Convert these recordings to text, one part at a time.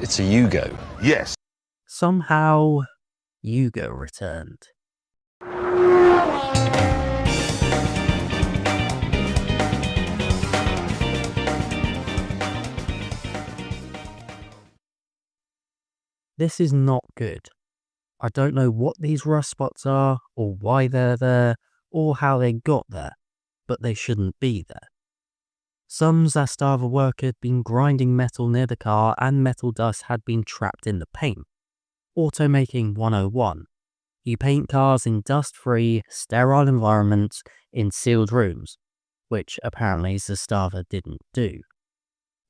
It's a Yugo. Yes. Somehow, Yugo Returned. This is not good. I don't know what these rust spots are, or why they're there, or how they got there, but they shouldn't be there. Some Zastava worker had been grinding metal near the car and metal dust had been trapped in the paint. Automaking 101. You paint cars in dust-free, sterile environments in sealed rooms, which apparently Zastava didn't do.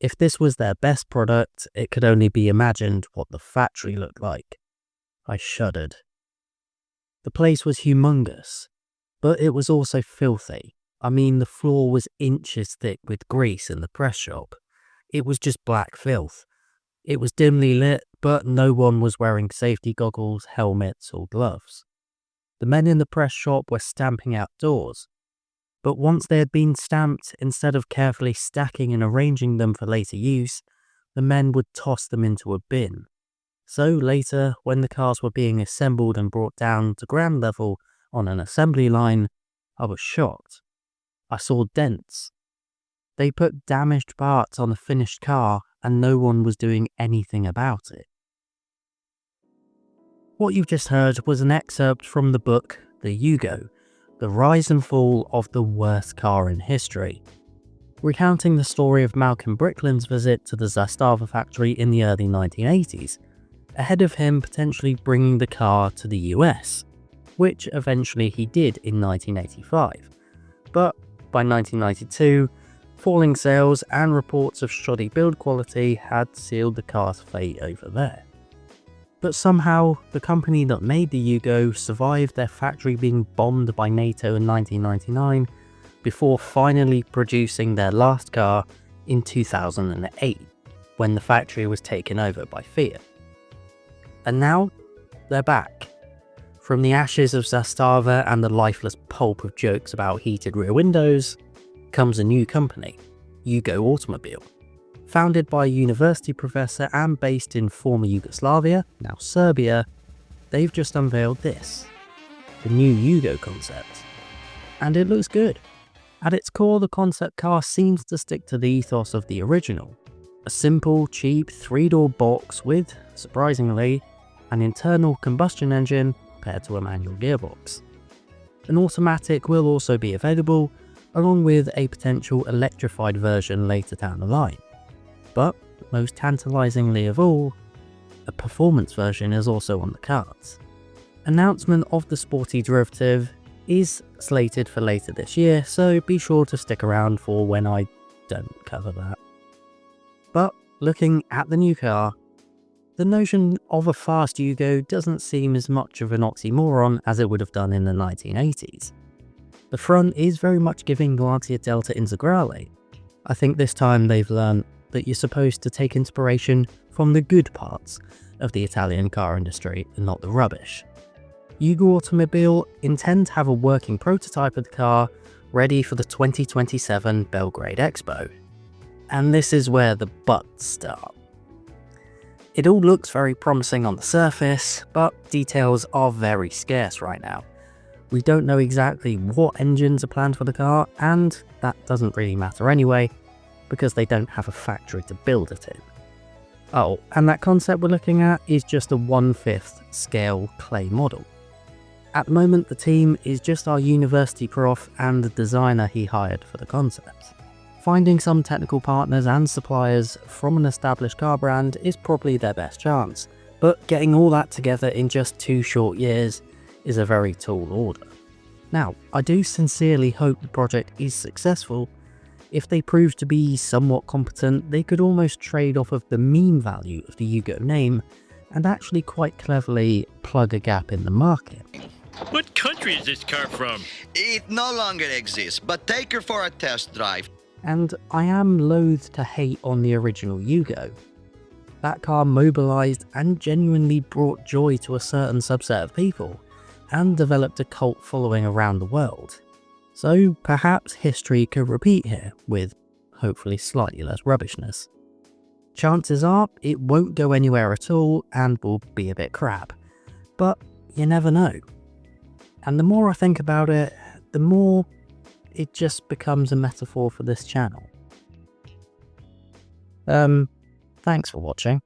If this was their best product, it could only be imagined what the factory looked like. I shuddered. The place was humongous, but it was also filthy. I mean, the floor was inches thick with grease in the press shop. It was just black filth. It was dimly lit, but no one was wearing safety goggles, helmets, or gloves. The men in the press shop were stamping outdoors. But once they had been stamped, instead of carefully stacking and arranging them for later use, the men would toss them into a bin. So later, when the cars were being assembled and brought down to ground level on an assembly line, I was shocked. I saw dents. They put damaged parts on a finished car and no one was doing anything about it. What you've just heard was an excerpt from the book The Yugo, The Rise and Fall of the Worst Car in History, recounting the story of Malcolm Brickland's visit to the Zastava factory in the early 1980s, ahead of him potentially bringing the car to the US, which eventually he did in 1985. But by 1992, falling sales and reports of shoddy build quality had sealed the car's fate over there. But somehow, the company that made the Yugo survived their factory being bombed by NATO in 1999 before finally producing their last car in 2008, when the factory was taken over by Fiat. And now, they're back. From the ashes of Zastava and the lifeless pulp of jokes about heated rear windows, comes a new company, Yugo Automobile. Founded by a university professor and based in former Yugoslavia, now Serbia, they've just unveiled this, the new Yugo concept. And it looks good. At its core, the concept car seems to stick to the ethos of the original. A simple, cheap, three-door box with, surprisingly, an internal combustion engine paired to a manual gearbox. An automatic will also be available, along with a potential electrified version later down the line. But, most tantalizingly of all, a performance version is also on the cards. Announcement of the sporty derivative is slated for later this year, so be sure to stick around for when I don't cover that. But, looking at the new car, the notion of a fast Yugo doesn't seem as much of an oxymoron as it would have done in the 1980s. The front is very much giving Lancia Delta Integrale. I think this time they've learned that you're supposed to take inspiration from the good parts of the Italian car industry and not the rubbish. Yugo Automobile intend to have a working prototype of the car ready for the 2027 Belgrade Expo. And this is where the buts start. It all looks very promising on the surface, but details are very scarce right now. We don't know exactly what engines are planned for the car, and that doesn't really matter anyway, because they don't have a factory to build it in. Oh, and that concept we're looking at is just a 1/5 scale clay model. At the moment, the team is just our university prof and the designer he hired for the concept. Finding some technical partners and suppliers from an established car brand is probably their best chance, but getting all that together in just 2 short years is a very tall order. Now, I do sincerely hope the project is successful. If they prove to be somewhat competent, they could almost trade off of the meme value of the Yugo name and actually quite cleverly plug a gap in the market. What country is this car from? It no longer exists, but take her for a test drive. And I am loath to hate on the original Yugo. That car mobilized and genuinely brought joy to a certain subset of people, and developed a cult following around the world. So perhaps history could repeat here, with hopefully slightly less rubbishness. Chances are it won't go anywhere at all and will be a bit crap. But you never know. And the more I think about it, the more it just becomes a metaphor for this channel. Thanks for watching.